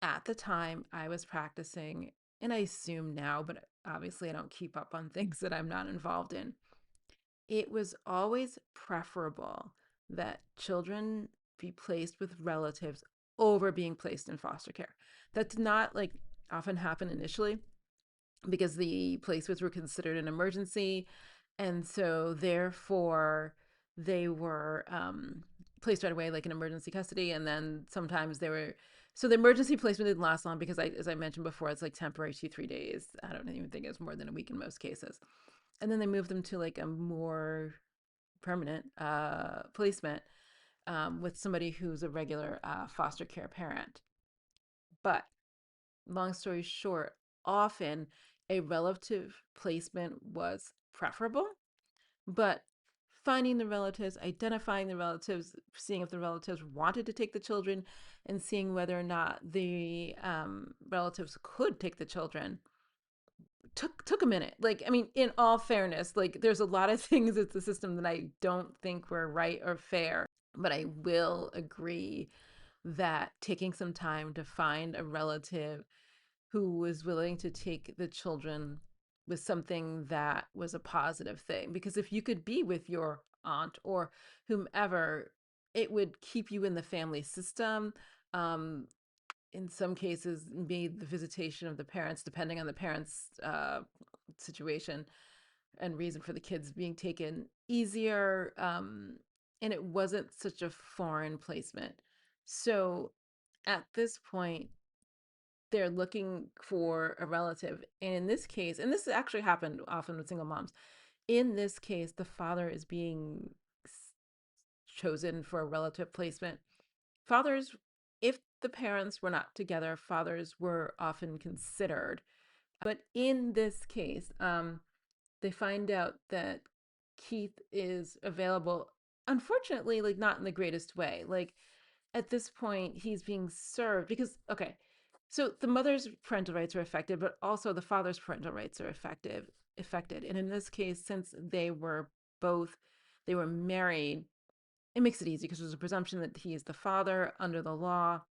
At the time I was practicing, and I assume now, but obviously I don't keep up on things that I'm not involved in. It was always preferable that children be placed with relatives over being placed in foster care. That did not like often happen initially because the placements were considered an emergency, and so therefore they were placed right away, like in emergency custody. And then sometimes they were, so the emergency placement didn't last long because, as I mentioned before, it's like temporary 2 3 days. I don't even think it's more than a week in most cases. And then they moved them to like a more permanent placement with somebody who's a regular foster care parent. But long story short, often a relative placement was preferable, but finding the relatives, identifying the relatives, seeing if the relatives wanted to take the children, and seeing whether or not the relatives could take the children took a minute. Like, I mean, in all fairness, like there's a lot of things with the system that I don't think were right or fair, but I will agree that taking some time to find a relative who was willing to take the children was something that was a positive thing. Because if you could be with your aunt or whomever, it would keep you in the family system. Um, in some cases, made the visitation of the parents, depending on the parents' situation and reason for the kids being taken, easier. And it wasn't such a foreign placement. So at this point, they're looking for a relative. And in this case, and this actually happened often with single moms, in this case, the father is being chosen for a relative placement. Fathers, if the parents were not together, fathers were often considered. But in this case, they find out that Keith is available, unfortunately, like not in the greatest way. Like at this point, he's being served because, okay, so the mother's parental rights are affected, but also the father's parental rights are affected. And in this case, since they were married, it makes it easy because there's a presumption that he is the father under the law.